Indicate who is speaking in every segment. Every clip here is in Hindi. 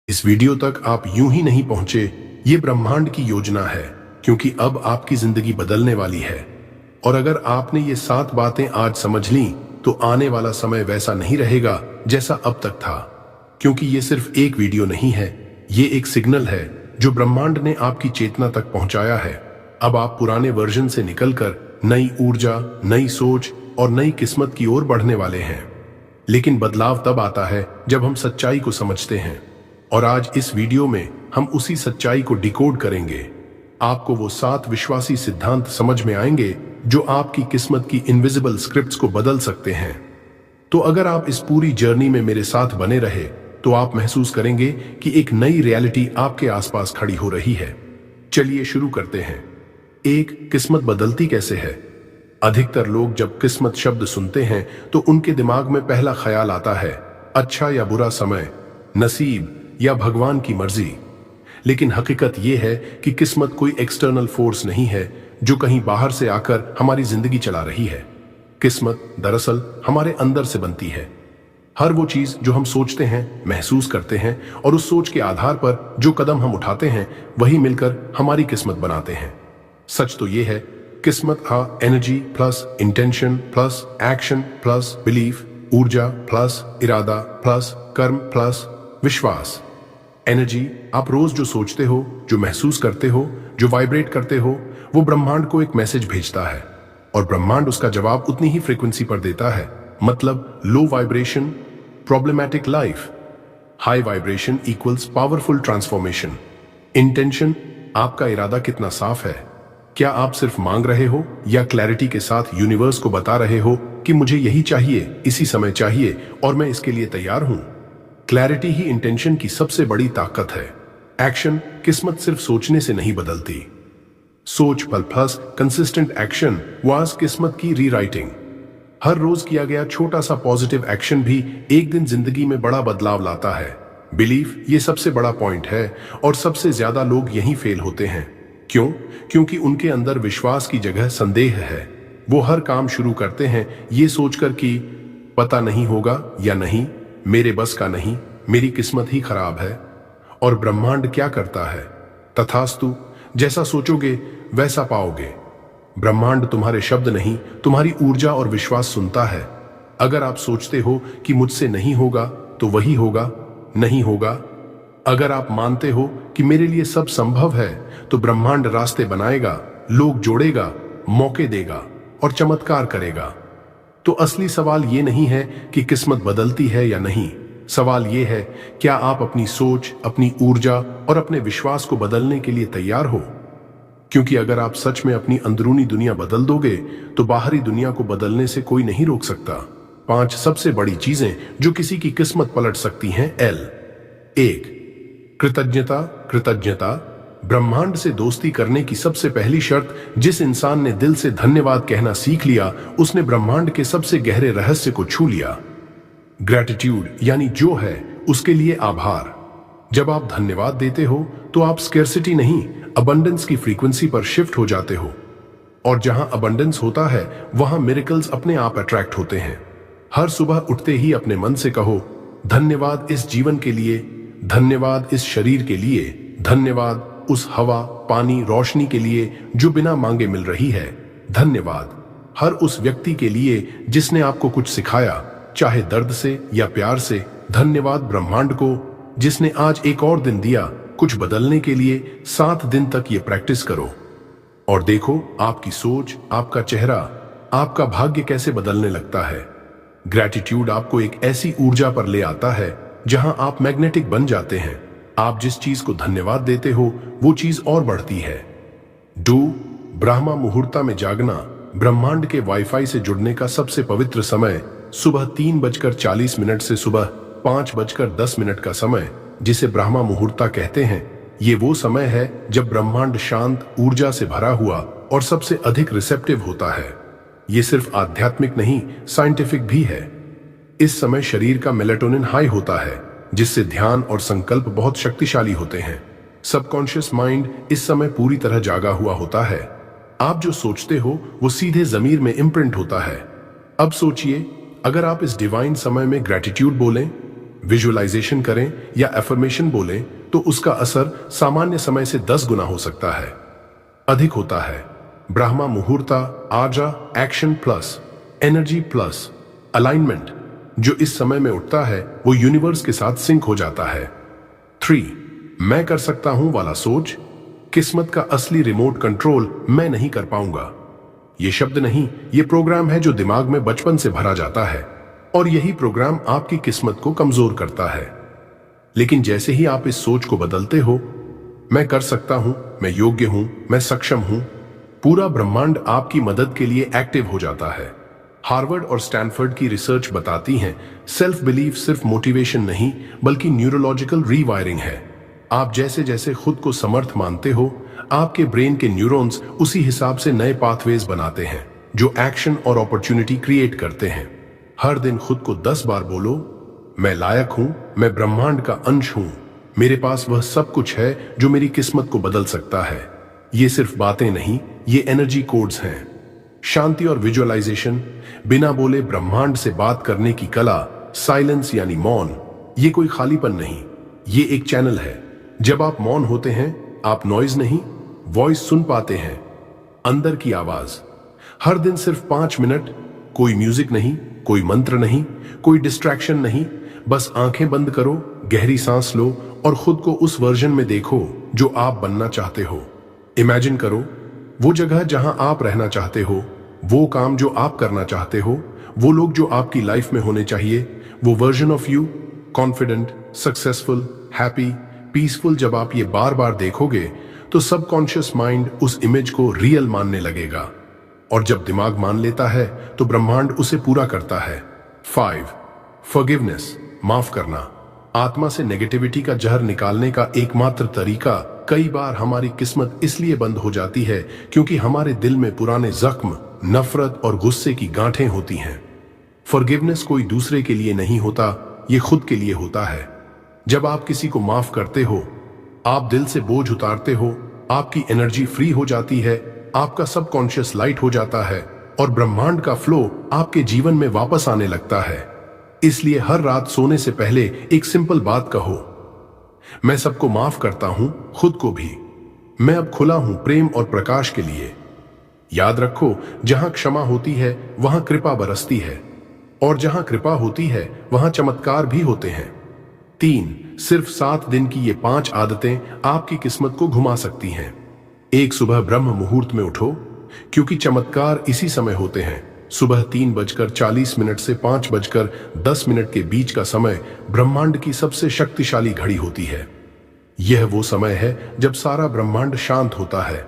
Speaker 1: इस वीडियो तक आप यूं ही नहीं पहुंचे, ये ब्रह्मांड की योजना है, क्योंकि अब आपकी जिंदगी बदलने वाली है। और अगर आपने ये 7 बातें आज समझ ली, तो आने वाला समय वैसा नहीं रहेगा जैसा अब तक था। क्योंकि ये सिर्फ एक वीडियो नहीं है, ये एक सिग्नल है जो ब्रह्मांड ने आपकी चेतना तक पहुंचाया है। अब आप पुराने वर्जन से निकलकर नई ऊर्जा, नई सोच और नई किस्मत की ओर बढ़ने वाले हैं। लेकिन बदलाव तब आता है जब हम सच्चाई को समझते हैं। और आज इस वीडियो में हम उसी सच्चाई को डिकोड करेंगे। आपको वो 7 विश्वासी सिद्धांत समझ में आएंगे जो आपकी किस्मत की इनविजिबल स्क्रिप्ट्स को बदल सकते हैं। तो अगर आप इस पूरी जर्नी में मेरे साथ बने रहे, तो आप महसूस करेंगे कि एक नई रियलिटी आपके आसपास खड़ी हो रही है। चलिए शुरू करते हैं। 1. किस्मत बदलती कैसे है? अधिकतर लोग जब किस्मत शब्द सुनते हैं तो उनके दिमाग में पहला ख्याल आता है अच्छा या बुरा समय, नसीब या भगवान की मर्जी। लेकिन हकीकत यह है कि किस्मत कोई एक्सटर्नल फोर्स नहीं है जो कहीं बाहर से आकर हमारी जिंदगी चला रही है। किस्मत दरअसल हमारे अंदर से बनती है। हर वो चीज जो हम सोचते हैं, महसूस करते हैं और उस सोच के आधार पर जो कदम हम उठाते हैं, वही मिलकर हमारी किस्मत बनाते हैं। सच तो यह है, किस्मत energy plus intention plus action plus belief, ऊर्जा प्लस इरादा प्लस कर्म प्लस विश्वास। एनर्जी, आप रोज जो सोचते हो, जो महसूस करते हो, जो वाइब्रेट करते हो, वो ब्रह्मांड को एक मैसेज भेजता है और ब्रह्मांड उसका जवाब उतनी ही फ्रीक्वेंसी पर देता है। मतलब low vibration problematic life, high vibration equals powerful transformation. Intention, आपका इरादा कितना साफ है। क्या आप सिर्फ मांग रहे हो या क्लैरिटी के साथ यूनिवर्स को बता रहे हो कि मुझे यही चाहिए, इसी समय चाहिए और मैं इसके लिए तैयार हूं। क्लैरिटी ही इंटेंशन की सबसे बड़ी ताकत है। एक्शन, किस्मत सिर्फ सोचने से नहीं बदलती। सोच पल प्लस कंसिस्टेंट एक्शन वाज किस्मत की रीराइटिंग। हर रोज किया गया छोटा सा पॉजिटिव एक्शन भी एक दिन जिंदगी में बड़ा बदलाव लाता है। बिलीफ, ये सबसे बड़ा पॉइंट है और सबसे ज्यादा लोग यहीं फेल होते हैं। क्यों? क्योंकि उनके अंदर विश्वास की जगह संदेह है। वो हर काम शुरू करते हैं ये सोचकर कि पता नहीं होगा या नहीं, मेरे बस का नहीं, मेरी किस्मत ही खराब है। और ब्रह्मांड क्या करता है? तथास्तु, जैसा सोचोगे वैसा पाओगे। ब्रह्मांड तुम्हारे शब्द नहीं, तुम्हारी ऊर्जा और विश्वास सुनता है। अगर आप सोचते हो कि मुझसे नहीं होगा, तो वही होगा, नहीं होगा। अगर आप मानते हो कि मेरे लिए सब संभव है, तो ब्रह्मांड रास्ते बनाएगा, लोग जोड़ेगा, मौके देगा और चमत्कार करेगा। तो असली सवाल ये नहीं है कि किस्मत बदलती है या नहीं। सवाल ये है, क्या आप अपनी सोच, अपनी ऊर्जा और अपने विश्वास को बदलने के लिए तैयार हो? क्योंकि अगर आप सच में अपनी अंदरूनी दुनिया बदल दोगे, तो बाहरी दुनिया को बदलने से कोई नहीं रोक सकता। 5 सबसे बड़ी चीजें जो किसी की किस्मत पलट सकती हैं। 1. कृतज्ञता। कृतज्ञता, ब्रह्मांड से दोस्ती करने की सबसे पहली शर्त। जिस इंसान ने दिल से धन्यवाद कहना सीख लिया, उसने ब्रह्मांड के सबसे गहरे रहस्य को छू लिया। ग्रैटिट्यूड, यानी जो है उसके लिए आभार। जब आप धन्यवाद देते हो, तो आप स्कैर्सिटी नहीं, अबंडेंस की फ्रीक्वेंसी पर शिफ्ट हो जाते हो। और जहां अबंडेंस होता है, वहां मिरेकल्स अपने आप अट्रैक्ट होते हैं। हर सुबह उठते ही अपने मन से कहो, धन्यवाद इस जीवन के लिए, धन्यवाद इस शरीर के लिए, धन्यवाद उस हवा, पानी, रोशनी के लिए जो बिना मांगे मिल रही है, धन्यवाद हर उस व्यक्ति के लिए जिसने आपको कुछ सिखाया, चाहे दर्द से या प्यार से, धन्यवाद ब्रह्मांड को जिसने आज एक और दिन दिया कुछ बदलने के लिए। 7 दिन तक ये प्रैक्टिस करो और देखो आपकी सोच, आपका चेहरा, आपका भाग्य कैसे बदलने लगता है। ग्रैटिट्यूड आपको एक ऐसी ऊर्जा पर ले आता है जहां आप मैग्नेटिक बन जाते हैं। आप जिस चीज को धन्यवाद देते हो, वो चीज और बढ़ती है। ब्रह्मा मुहूर्ता में जागना। ब्रह्मांड के वाईफाई से जुड़ने का सबसे पवित्र समय सुबह 3:40 से सुबह 5:10 का समय, जिसे ब्रह्मा मुहूर्ता कहते हैं। ये वो समय है जब ब्रह्मांड शांत, ऊर्जा से भरा हुआ और सबसे अधिक रिसेप्टिव होता है। ये सिर्फ आध्यात्मिक नहीं, साइंटिफिक भी है। इस समय शरीर का मेलेटोनिन हाई होता है, जिससे ध्यान और संकल्प बहुत शक्तिशाली होते हैं। सबकॉन्शियस माइंड इस समय पूरी तरह जागा हुआ होता है। आप जो सोचते हो वो सीधे जमीर में इम्प्रिंट होता है। अब सोचिए, अगर आप इस डिवाइन समय में ग्रैटिट्यूड बोलें, विजुअलाइजेशन करें या एफर्मेशन बोलें तो उसका असर सामान्य समय से 10 गुना हो सकता है, अधिक होता है। ब्रह्मा मुहूर्ता, आजा, action plus energy plus alignment जो इस समय में उठता है वो यूनिवर्स के साथ सिंक हो जाता है। 3. मैं कर सकता हूं वाला सोच, किस्मत का असली रिमोट कंट्रोल मैं नहीं कर पाऊंगा। ये शब्द नहीं, ये प्रोग्राम है जो दिमाग में बचपन से भरा जाता है और यही प्रोग्राम आपकी किस्मत को कमजोर करता है। लेकिन जैसे ही आप इस सोच को बदलते हो, मैं कर सकता हूं, मैं योग्य हूं, मैं सक्षम हूं, पूरा ब्रह्मांड आपकी मदद के लिए एक्टिव हो जाता है। हार्वर्ड और स्टैनफोर्ड की रिसर्च बताती है सेल्फ बिलीफ सिर्फ मोटिवेशन नहीं बल्कि न्यूरोलॉजिकल रीवायरिंग है। आप जैसे जैसे खुद को समर्थ मानते हो, आपके ब्रेन के न्यूरॉन्स उसी हिसाब से नए पाथवेज बनाते हैं जो एक्शन और अपॉर्चुनिटी क्रिएट करते हैं। हर दिन खुद को 10 बार बोलो, मैं लायक हूं, मैं ब्रह्मांड का अंश हूं, मेरे पास वह सब कुछ है जो मेरी किस्मत को बदल सकता है। ये सिर्फ बातें नहीं, ये एनर्जी कोड्स हैं। शांति और विजुअलाइजेशन, बिना बोले ब्रह्मांड से बात करने की कला, साइलेंस यानी मौन, ये कोई खालीपन नहीं, ये एक चैनल है। जब आप मौन होते हैं, आप नॉइज नहीं, वॉइस सुन पाते हैं, अंदर की आवाज। हर दिन सिर्फ 5 मिनट, कोई म्यूजिक नहीं, कोई मंत्र नहीं, कोई डिस्ट्रैक्शन नहीं, बस आंखें बंद करो, गहरी सांस लो और खुद को उस वर्जन में देखो जो आप बनना चाहते हो। इमेजिन करो वो जगह जहां आप रहना चाहते हो, वो काम जो आप करना चाहते हो, वो लोग जो आपकी लाइफ में होने चाहिए, वो version of you, confident, successful, happy, peaceful. जब आप ये बार बार देखोगे तो सबकॉन्शियस माइंड उस इमेज को रियल मानने लगेगा और जब दिमाग मान लेता है तो ब्रह्मांड उसे पूरा करता है। 5. फॉरगिवनेस, माफ करना। आत्मा से नेगेटिविटी का जहर निकालने का एकमात्र तरीका, कई बार हमारी किस्मत इसलिए बंद हो जाती है क्योंकि हमारे दिल में पुराने जख्म, नफरत और गुस्से की गांठें होती हैं। फॉरगिवनेस कोई दूसरे के लिए नहीं होता, ये खुद के लिए होता है। जब आप किसी को माफ करते हो, आप दिल से बोझ उतारते हो, आपकी एनर्जी फ्री हो जाती है, आपका सबकॉन्शियस लाइट हो जाता है और ब्रह्मांड का फ्लो आपके जीवन में वापस आने लगता है। इसलिए हर रात सोने से पहले एक सिंपल बात कहो, मैं सबको माफ करता हूं, खुद को भी। मैं अब खुला हूं प्रेम और प्रकाश के लिए। याद रखो, जहां क्षमा होती है वहां कृपा बरसती है और जहां कृपा होती है वहां चमत्कार भी होते हैं। 3. सिर्फ 7 दिन की ये 5 आदतें आपकी किस्मत को घुमा सकती हैं। एक, सुबह ब्रह्म मुहूर्त में उठो, क्योंकि चमत्कार इसी समय होते हैं। सुबह 3:40 से 5:10 के बीच का समय ब्रह्मांड की सबसे शक्तिशाली घड़ी होती है। यह वो समय है जब सारा ब्रह्मांड शांत होता है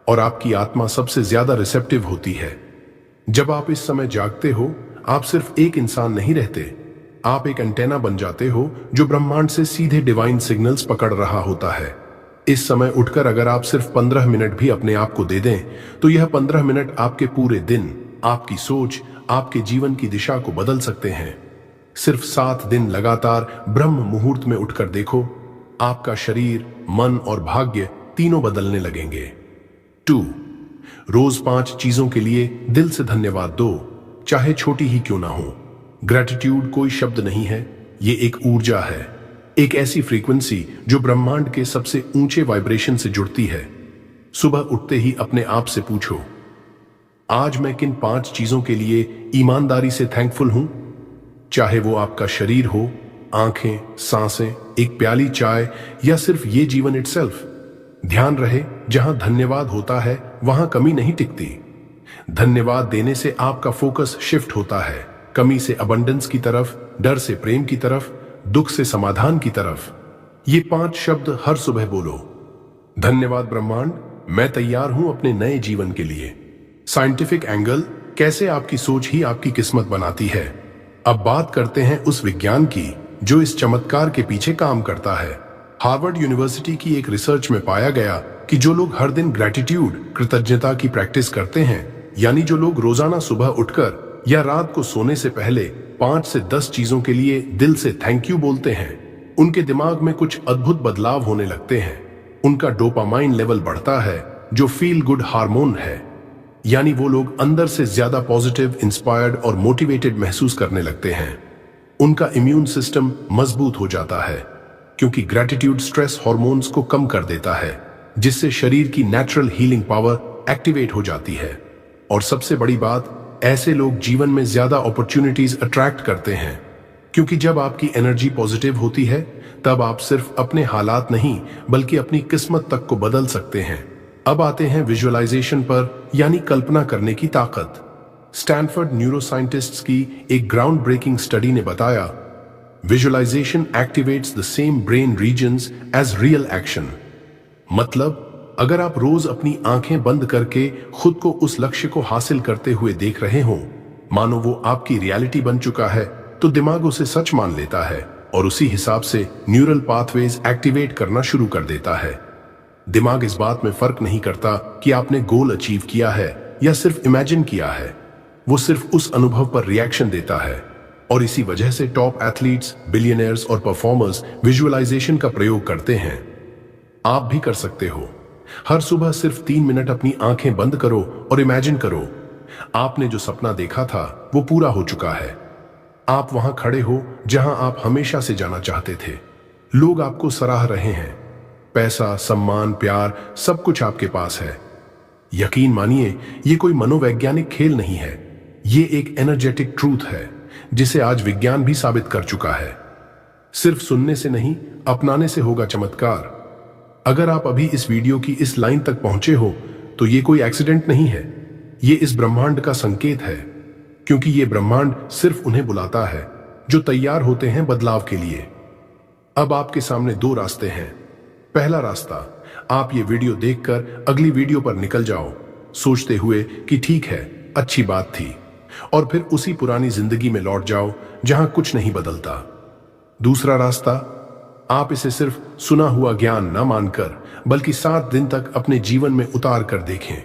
Speaker 1: और आपकी आत्मा सबसे ज्यादा रिसेप्टिव होती है। जब आप इस समय जागते हो, आप सिर्फ एक इंसान नहीं रहते, आप एक एंटेना बन जाते हो जो ब्रह्मांड से सीधे डिवाइन सिग्नल्स पकड़ रहा होता है। इस समय उठकर अगर आप सिर्फ 15 मिनट भी अपने आप को दे दें तो यह 15 मिनट आपके पूरे दिन, आपकी सोच, आपके जीवन की दिशा को बदल सकते हैं। सिर्फ 7 दिन लगातार ब्रह्म मुहूर्त में उठकर देखो, आपका शरीर, मन और भाग्य तीनों बदलने लगेंगे। 2. रोज 5 चीजों के लिए दिल से धन्यवाद दो, चाहे छोटी ही क्यों ना हो। ग्रेटिट्यूड कोई शब्द नहीं है, ये एक ऊर्जा है, एक ऐसी फ्रीक्वेंसी जो ब्रह्मांड के सबसे ऊंचे वाइब्रेशन से जुड़ती है। सुबह उठते ही अपने आप से पूछो, आज मैं किन 5 चीजों के लिए ईमानदारी से थैंकफुल हूं। चाहे वो आपका शरीर हो, आंखें, सांसें, एक प्याली चाय या सिर्फ ये जीवन इटसेल्फ। ध्यान रहे, जहां धन्यवाद होता है वहां कमी नहीं टिकती। धन्यवाद देने से आपका फोकस शिफ्ट होता है, कमी से अबंडेंस की तरफ, डर से प्रेम की तरफ, दुख से समाधान की तरफ। ये 5 शब्द हर सुबह बोलो। धन्यवाद ब्रह्मांड, मैं तैयार हूं अपने नए जीवन के लिए। साइंटिफिक एंगल, कैसे आपकी सोच ही आपकी किस्मत बनाती है। अब बात करते हैं उस विज्ञान की जो इस चमत्कार के पीछे काम करता है। हार्वर्ड यूनिवर्सिटी की एक रिसर्च में पाया गया कि जो लोग हर दिन ग्रेटिट्यूड, कृतज्ञता की प्रैक्टिस करते हैं, यानी जो लोग रोजाना सुबह उठकर या रात को सोने से पहले 5 से 10 चीजों के लिए दिल से थैंक यू बोलते हैं, उनके दिमाग में कुछ अद्भुत बदलाव होने लगते हैं। उनका डोपामाइन लेवल बढ़ता है जो फील गुड हार्मोन है, यानी वो लोग अंदर से ज्यादा पॉजिटिव, इंस्पायर्ड और मोटिवेटेड महसूस करने लगते हैं। उनका इम्यून सिस्टम मजबूत हो जाता है, क्योंकि ग्रैटिट्यूड स्ट्रेस हार्मोन्स को कम कर देता है, जिससे शरीर की नेचुरल हीलिंग पावर एक्टिवेट हो जाती है। और सबसे बड़ी बात, ऐसे लोग जीवन में ज्यादा अपॉर्चुनिटीज अट्रैक्ट करते हैं, क्योंकि जब आपकी एनर्जी पॉजिटिव होती है तब आप सिर्फ अपने हालात नहीं बल्कि अपनी किस्मत तक को बदल सकते हैं। अब आते हैं विजुअलाइजेशन पर, यानी कल्पना करने की ताकत। स्टैनफोर्ड न्यूरोसाइंटिस्ट्स की एक ग्राउंड ब्रेकिंग स्टडी ने बताया, visualization activates the same brain regions as real action. मतलब अगर आप रोज अपनी आंखें बंद करके खुद को उस लक्ष्य को हासिल करते हुए देख रहे हो, मानो वो आपकी रियलिटी बन चुका है, तो दिमाग उसे सच मान लेता है और उसी हिसाब से न्यूरल पाथवेज एक्टिवेट करना शुरू कर देता है। दिमाग इस बात में फर्क नहीं करता कि आपने गोल अचीव किया है या सिर्फ इमेजिन किया है, वो सिर्फ उस अनुभव पर रिएक्शन देता है। और इसी वजह से टॉप एथलीट्स, बिलियनियर्स और परफॉर्मर्स विजुअलाइजेशन का प्रयोग करते हैं। आप भी कर सकते हो। हर सुबह सिर्फ 3 मिनट अपनी आंखें बंद करो और इमेजिन करो, आपने जो सपना देखा था वो पूरा हो चुका है। आप वहां खड़े हो जहां आप हमेशा से जाना चाहते थे। लोग आपको सराह रहे हैं, पैसा, सम्मान, प्यार, सब कुछ आपके पास है। यकीन मानिए, ये कोई मनोवैज्ञानिक खेल नहीं है, ये एक एनर्जेटिक ट्रूथ है जिसे आज विज्ञान भी साबित कर चुका है। सिर्फ सुनने से नहीं, अपनाने से होगा चमत्कार। अगर आप अभी इस वीडियो की इस लाइन तक पहुंचे हो तो ये कोई एक्सीडेंट नहीं है, ये इस ब्रह्मांड का संकेत है, क्योंकि ये ब्रह्मांड सिर्फ उन्हें बुलाता है जो तैयार होते हैं बदलाव के लिए। अब आपके सामने 2 रास्ते हैं। पहला रास्ता, आप ये वीडियो देखकर अगली वीडियो पर निकल जाओ, सोचते हुए कि ठीक है, अच्छी बात थी, और फिर उसी पुरानी जिंदगी में लौट जाओ जहां कुछ नहीं बदलता। दूसरा रास्ता, आप इसे सिर्फ सुना हुआ ज्ञान न मानकर बल्कि 7 दिन तक अपने जीवन में उतार कर देखें।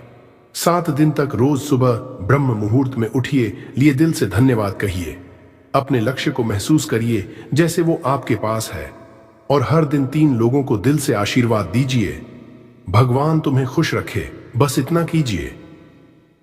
Speaker 1: 7 दिन तक रोज सुबह ब्रह्म मुहूर्त में उठिए, लिए दिल से धन्यवाद कहिए, अपने लक्ष्य को महसूस करिए जैसे वो आपके पास है, और हर दिन 3 लोगों को दिल से आशीर्वाद दीजिए, भगवान तुम्हें खुश रखे, बस इतना कीजिए।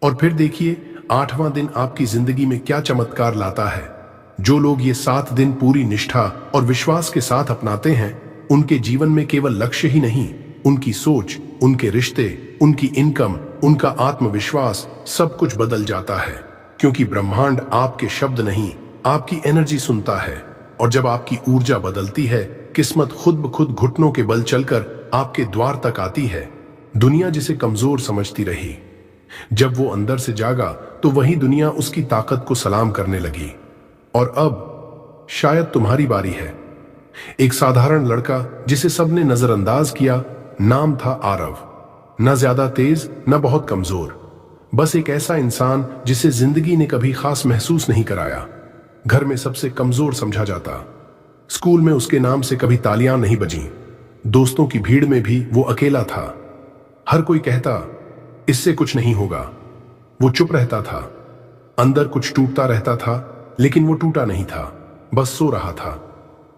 Speaker 1: और फिर देखिए 8वां दिन आपकी जिंदगी में क्या चमत्कार लाता है। जो लोग ये 7 दिन पूरी निष्ठा और विश्वास के साथ अपनाते हैं, उनके जीवन में केवल लक्ष्य ही नहीं, उनकी सोच, उनके रिश्ते, उनकी इनकम, उनका आत्मविश्वास, सब कुछ बदल जाता है। क्योंकि ब्रह्मांड आपके शब्द नहीं, आपकी एनर्जी सुनता है, और जब आपकी ऊर्जा बदलती है, किस्मत खुद ब खुद घुटनों के बल चलकर आपके द्वार तक आती है। दुनिया जिसे कमजोर समझती रही, जब वो अंदर से जागा तो वही दुनिया उसकी ताकत को सलाम करने लगी। और अब शायद तुम्हारी बारी है। एक साधारण लड़का जिसे सबने नजरअंदाज किया, नाम था आरव। न ज्यादा तेज, न बहुत कमजोर, बस एक ऐसा इंसान जिसे जिंदगी ने कभी खास महसूस नहीं कराया। घर में सबसे कमजोर समझा जाता, स्कूल में उसके नाम से कभी तालियां नहीं बजीं, दोस्तों की भीड़ में भी वो अकेला था। हर कोई कहता इससे कुछ नहीं होगा, वो चुप रहता था। अंदर कुछ टूटता रहता था, लेकिन वो टूटा नहीं था, बस सो रहा था।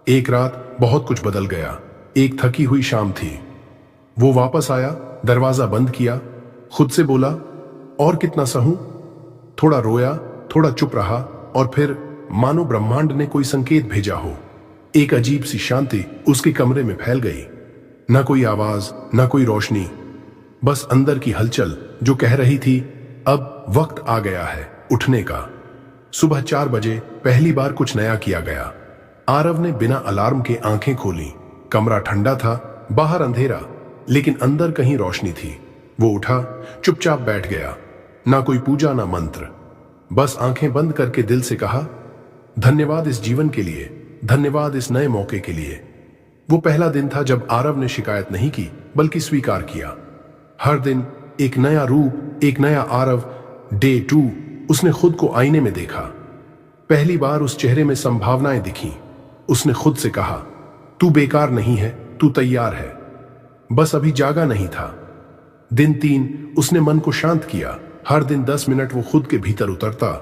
Speaker 1: एक रात बहुत कुछ बदल गया। एक थकी हुई शाम थी, वो वापस आया, दरवाजा बंद किया, खुद से बोला, और कितना सहूं। थोड़ा रोया, थोड़ा चुप रहा, और फिर मानो ब्रह्मांड ने कोई संकेत भेजा हो। एक अजीब सी शांति उसके कमरे में फैल गई। न कोई आवाज, न कोई रोशनी, बस अंदर की हलचल जो कह रही थी, अब वक्त आ गया है उठने का। सुबह 4 बजे पहली बार कुछ नया किया गया। आरव ने बिना अलार्म के आंखें खोली। कमरा ठंडा था, बाहर अंधेरा, लेकिन अंदर कहीं रोशनी थी। वो उठा, चुपचाप बैठ गया, ना कोई पूजा ना मंत्र, बस आंखें बंद करके दिल से कहा, धन्यवाद इस जीवन के लिए, धन्यवाद इस नए मौके के लिए। वो पहला दिन था जब आरव ने शिकायत नहीं की बल्कि स्वीकार किया। हर दिन एक नया रूप, एक नया आरव। डे 2 उसने खुद को आईने में देखा। पहली बार उस चेहरे में संभावनाएं दिखीं। उसने खुद से कहा, तू बेकार नहीं है, तू तैयार है, बस अभी जागा नहीं था। दिन 3 उसने मन को शांत किया। हर दिन 10 मिनट वो खुद के भीतर उतरता,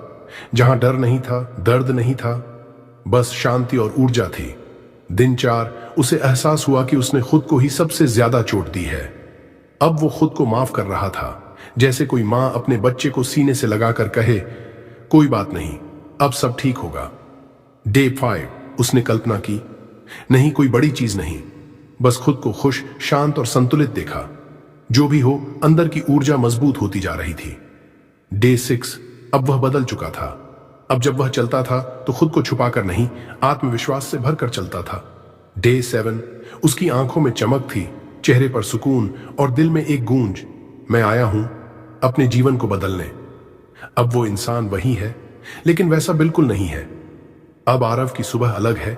Speaker 1: जहां डर नहीं था, दर्द नहीं था, बस शांति और ऊर्जा थी। दिन 4 उसे एहसास हुआ कि उसने खुद को ही सबसे ज्यादा चोट दी है। अब वो खुद को माफ कर रहा था, जैसे कोई मां अपने बच्चे को सीने से लगाकर कहे, कोई बात नहीं, अब सब ठीक होगा। डे 5 उसने कल्पना की, नहीं कोई बड़ी चीज नहीं, बस खुद को खुश, शांत और संतुलित देखा। जो भी हो, अंदर की ऊर्जा मजबूत होती जा रही थी। डे 6 अब वह बदल चुका था। अब जब वह चलता था तो खुद को छुपाकर नहीं, आत्मविश्वास से भरकर चलता था। डे 7 उसकी आंखों में चमक थी, चेहरे पर सुकून और दिल में एक गूंज, मैं आया हूं अपने जीवन को बदलने। अब वो इंसान वही है, लेकिन वैसा बिल्कुल नहीं है। अब आरव की सुबह अलग है।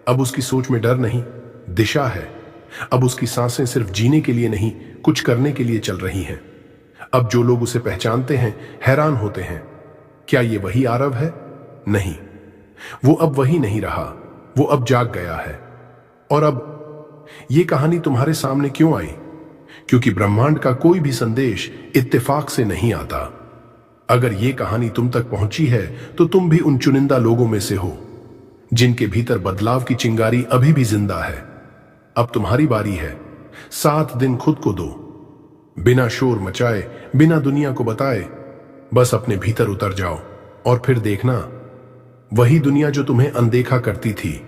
Speaker 1: अब उसकी सोच में डर नहीं, दिशा है। अब उसकी सांसें सिर्फ जीने के लिए नहीं, कुछ करने के लिए चल रही हैं। अब जो लोग उसे पहचानते हैं हैरान होते हैं, क्या ये वही आरव है? नहीं, वो अब वही नहीं रहा, वो अब जाग गया है। और अब ये कहानी तुम्हारे सामने क्यों आई? क्योंकि ब्रह्मांड का कोई भी संदेश इत्तेफाक से नहीं आता। अगर ये कहानी तुम तक पहुंची है तो तुम भी उन चुनिंदा लोगों में से हो जिनके भीतर बदलाव की चिंगारी अभी भी जिंदा है। अब तुम्हारी बारी है। 7 दिन खुद को दो, बिना शोर मचाए, बिना दुनिया को बताए, बस अपने भीतर उतर जाओ और फिर देखना, वही दुनिया जो तुम्हें अनदेखा करती थी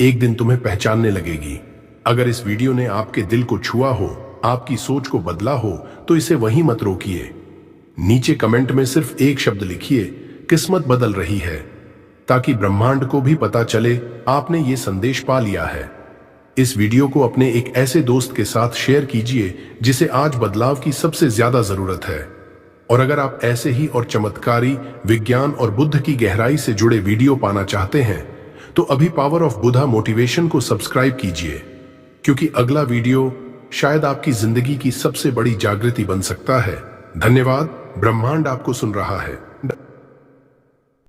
Speaker 1: एक दिन तुम्हें पहचानने लगेगी। अगर इस वीडियो ने आपके दिल को छुआ हो, आपकी सोच को बदला हो, तो इसे वहीं मत रोकिए। नीचे कमेंट में सिर्फ एक शब्द लिखिए, किस्मत बदल रही है, ताकि ब्रह्मांड को भी पता चले आपने ये संदेश पा लिया है। इस वीडियो को अपने एक ऐसे दोस्त के साथ शेयर कीजिए जिसे आज बदलाव की सबसे ज्यादा जरूरत है। और अगर आप ऐसे ही और चमत्कारी, विज्ञान और बुद्ध की गहराई से जुड़े वीडियो पाना चाहते हैं तो अभी पावर ऑफ बुद्धा मोटिवेशन को सब्सक्राइब कीजिए, क्योंकि अगला वीडियो शायद आपकी जिंदगी की सबसे बड़ी जागृति बन सकता है। धन्यवाद। ब्रह्मांड आपको सुन रहा है।